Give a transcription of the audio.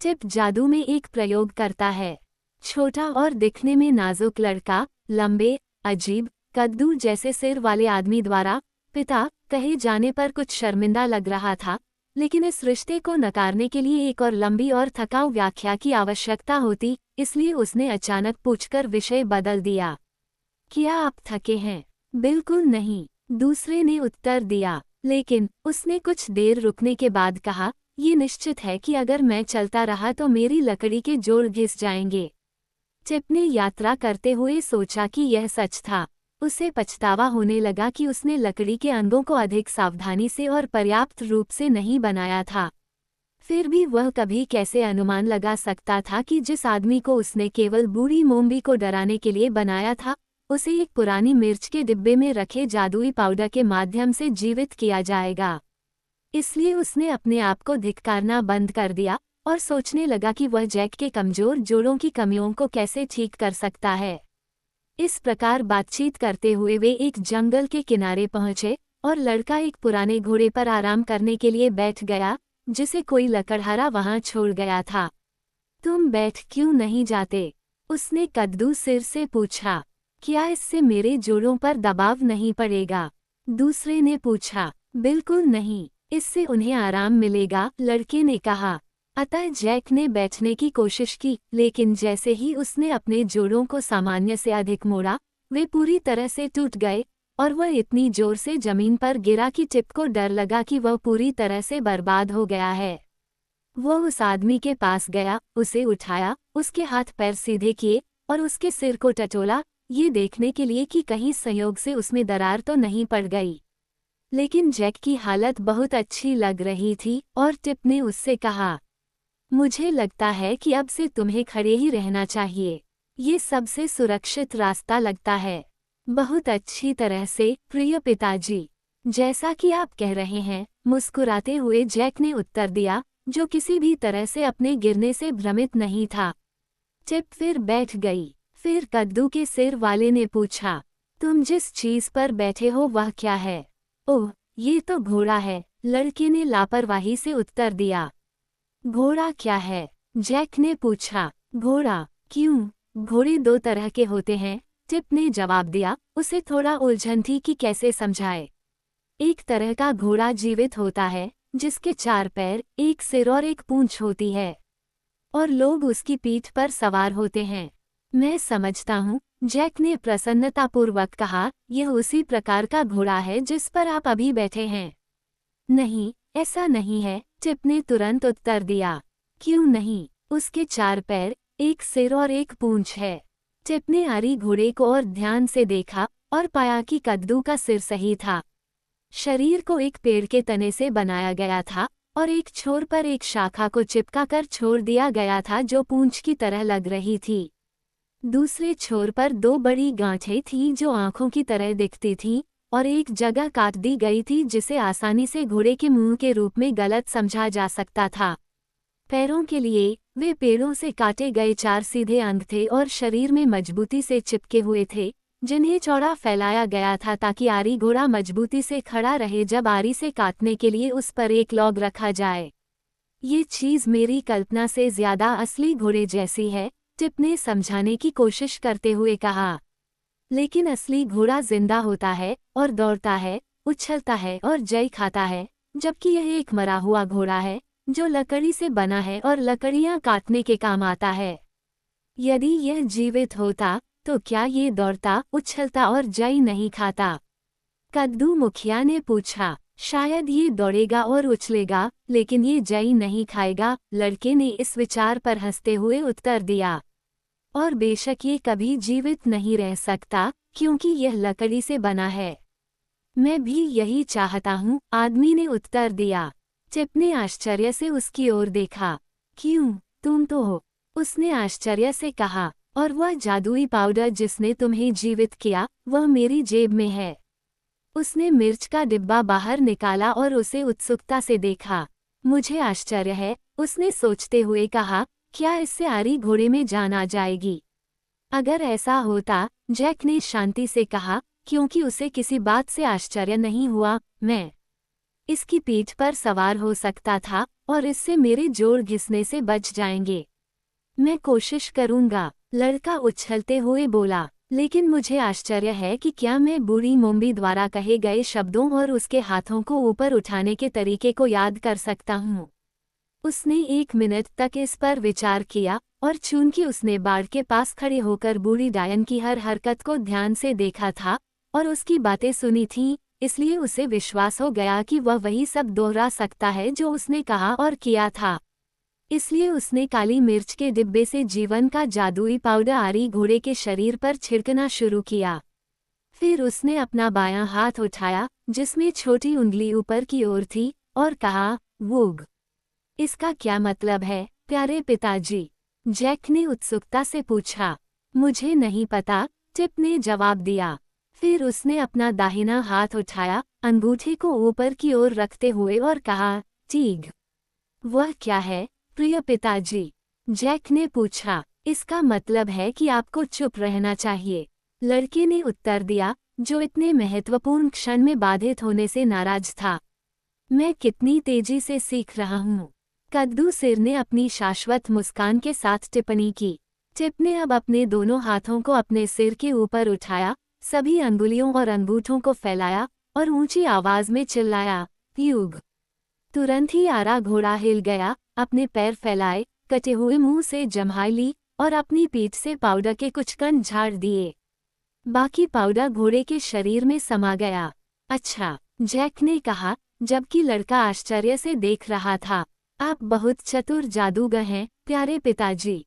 Chip जादू में एक प्रयोग करता है। छोटा और दिखने में नाजुक लड़का, लंबे, अजीब, कद्दू जैसे सिर वाले आदमी द्वारा पिता कहे जाने पर कुछ शर्मिंदा लग रहा था, लेकिन इस रिश्ते को नकारने के लिए एक और लंबी और थकाऊ व्याख्या की आवश्यकता होती, इसलिए उसने अचानक पूछकर विषय बदल दिया। क्या आप थके हैं? बिल्कुल नहीं, दूसरे ने उत्तर दिया। लेकिन उसने कुछ देर रुकने के बाद कहा, ये निश्चित है कि अगर मैं चलता रहा तो मेरी लकड़ी के जोड़ घिस जाएंगे। चिप ने यात्रा करते हुए सोचा कि यह सच था। उसे पछतावा होने लगा कि उसने लकड़ी के अंगों को अधिक सावधानी से और पर्याप्त रूप से नहीं बनाया था। फिर भी वह कभी कैसे अनुमान लगा सकता था कि जिस आदमी को उसने केवल बूढ़ी मोमबी को डराने के लिए बनाया था, उसे एक पुरानी मिर्च के डिब्बे में रखे जादुई पाउडर के माध्यम से जीवित किया जाएगा। इसलिए उसने अपने आप को धिक्कारना बंद कर दिया और सोचने लगा कि वह जैक के कमजोर जोड़ों की कमियों को कैसे ठीक कर सकता है। इस प्रकार बातचीत करते हुए वे एक जंगल के किनारे पहुंचे और लड़का एक पुराने घोड़े पर आराम करने के लिए बैठ गया, जिसे कोई लकड़हारा वहां छोड़ गया था। तुम बैठ क्यों नहीं जाते? उसने कद्दू सिर से पूछा। क्या इससे मेरे जोड़ों पर दबाव नहीं पड़ेगा? दूसरे ने पूछा। बिल्कुल नहीं, इससे उन्हें आराम मिलेगा, लड़के ने कहा। अतः जैक ने बैठने की कोशिश की, लेकिन जैसे ही उसने अपने जोड़ों को सामान्य से अधिक मोड़ा, वे पूरी तरह से टूट गए और वह इतनी जोर से जमीन पर गिरा कि चिप को डर लगा कि वह पूरी तरह से बर्बाद हो गया है। वह उस आदमी के पास गया, उसे उठाया, उसके हाथ पैर सीधे किए और उसके सिर को टटोला, ये देखने के लिए कि कहीं संयोग से उसमें दरार तो नहीं पड़ गई। लेकिन जैक की हालत बहुत अच्छी लग रही थी और टिप ने उससे कहा, मुझे लगता है कि अब से तुम्हें खड़े ही रहना चाहिए। ये सबसे सुरक्षित रास्ता लगता है। बहुत अच्छी तरह से, प्रिय पिताजी। जैसा कि आप कह रहे हैं, मुस्कुराते हुए जैक ने उत्तर दिया, जो किसी भी तरह से अपने गिरने से भ्रमित नहीं था। टिप फिर बैठ गई। फिर कद्दू के सिर वाले ने पूछा, तुम जिस चीज पर बैठे हो वह क्या है? ओह, ये तो घोड़ा है, लड़के ने लापरवाही से उत्तर दिया। घोड़ा क्या है? जैक ने पूछा। घोड़ा? क्यों? घोड़े दो तरह के होते हैं, टिप ने जवाब दिया। उसे थोड़ा उलझन थी कि कैसे समझाए। एक तरह का घोड़ा जीवित होता है, जिसके 4 पैर, एक सिर और एक पूंछ होती है, और लोग उसकी पीठ पर सवार होते हैं। मैं समझता हूँ, जैक ने प्रसन्नतापूर्वक कहा, यह उसी प्रकार का घोड़ा है जिस पर आप अभी बैठे हैं। नहीं, ऐसा नहीं है, टिप ने तुरंत उत्तर दिया। क्यों नहीं? उसके 4 पैर, एक सिर और एक पूंछ है। टिप ने आरी घोड़े को और ध्यान से देखा और पाया कि कद्दू का सिर सही था। शरीर को एक पेड़ के तने से बनाया गया था और एक छोर पर एक शाखा को चिपका कर छोड़ दिया गया था जो पूंछ की तरह लग रही थी। दूसरे छोर पर 2 बड़ी गांठें थीं जो आंखों की तरह दिखती थीं, और एक जगह काट दी गई थी जिसे आसानी से घोड़े के मुंह के रूप में गलत समझा जा सकता था। पैरों के लिए वे पेड़ों से काटे गए 4 सीधे अंग थे और शरीर में मजबूती से चिपके हुए थे, जिन्हें चौड़ा फैलाया गया था ताकि आरी घोड़ा मजबूती से खड़ा रहे जब आरी से काटने के लिए उस पर एक लॉग रखा जाए। ये चीज़ मेरी कल्पना से ज्यादा असली घोड़े जैसी है, टिप ने समझाने की कोशिश करते हुए कहा। लेकिन असली घोड़ा जिंदा होता है और दौड़ता है, उछलता है और जय खाता है, जबकि यह एक मरा हुआ घोड़ा है जो लकड़ी से बना है और लकड़ियां काटने के काम आता है। यदि यह जीवित होता तो क्या ये दौड़ता, उछलता और जय नहीं खाता? कद्दू मुखिया ने पूछा। शायद ये दौड़ेगा और उछलेगा, लेकिन ये जय नहीं खाएगा, लड़के ने इस विचार पर हंसते हुए उत्तर दिया। और बेशक ये कभी जीवित नहीं रह सकता, क्योंकि यह लकड़ी से बना है। मैं भी यही चाहता हूँ, आदमी ने उत्तर दिया। टिप ने आश्चर्य से उसकी ओर देखा। क्यों, तुम तो हो, उसने आश्चर्य से कहा, और वह जादुई पाउडर जिसने तुम्हें जीवित किया, वह मेरी जेब में है। उसने मिर्च का डिब्बा बाहर निकाला और उसे उत्सुकता से देखा। मुझे आश्चर्य है, उसने सोचते हुए कहा, क्या इससे आरी घोड़े में जान आ जाएगी? अगर ऐसा होता, जैक ने शांति से कहा, क्योंकि उसे किसी बात से आश्चर्य नहीं हुआ, मैं इसकी पीठ पर सवार हो सकता था और इससे मेरे जोड़ घिसने से बच जाएंगे। मैं कोशिश करूंगा, लड़का उछलते हुए बोला। लेकिन मुझे आश्चर्य है कि क्या मैं बूढ़ी मोम्बी द्वारा कहे गए शब्दों और उसके हाथों को ऊपर उठाने के तरीके को याद कर सकता हूँ। उसने 1 मिनट तक इस पर विचार किया, और चूंकि उसने बाड़ के पास खड़े होकर बूढ़ी डायन की हर हरकत को ध्यान से देखा था और उसकी बातें सुनी थीं, इसलिए उसे विश्वास हो गया कि वह वही सब दोहरा सकता है जो उसने कहा और किया था। इसलिए उसने काली मिर्च के डिब्बे से जीवन का जादुई पाउडर आरी घोड़े के शरीर पर छिड़कना शुरू किया। फिर उसने अपना बायां हाथ उठाया, जिसमें छोटी उंगली ऊपर की ओर थी, और कहा, वूग। इसका क्या मतलब है, प्यारे पिताजी? जैक ने उत्सुकता से पूछा। मुझे नहीं पता, टिप ने जवाब दिया। फिर उसने अपना दाहिना हाथ उठाया, अंगूठे को ऊपर की ओर रखते हुए, और कहा, टीग। वह क्या है, प्रिय पिताजी? जैक ने पूछा। इसका मतलब है कि आपको चुप रहना चाहिए, लड़के ने उत्तर दिया, जो इतने महत्वपूर्ण क्षण में बाधित होने से नाराज था। मैं कितनी तेजी से सीख रहा हूँ। कद्दू सिर ने अपनी शाश्वत मुस्कान के साथ टिप्पणी की। टिप ने अब अपने दोनों हाथों को अपने सिर के ऊपर उठाया, सभी अंगुलियों और अंगूठों को फैलाया, और ऊंची आवाज में चिल्लाया, प्यूग। तुरंत ही आरा घोड़ा हिल गया, अपने पैर फैलाए, कटे हुए मुंह से जम्हाई ली, और अपनी पीठ से पाउडर के कुछ कण झाड़ दिए। बाकी पाउडर घोड़े के शरीर में समा गया। अच्छा, जैक ने कहा, जबकि लड़का आश्चर्य से देख रहा था। आप बहुत चतुर जादूगर हैं, प्यारे पिताजी।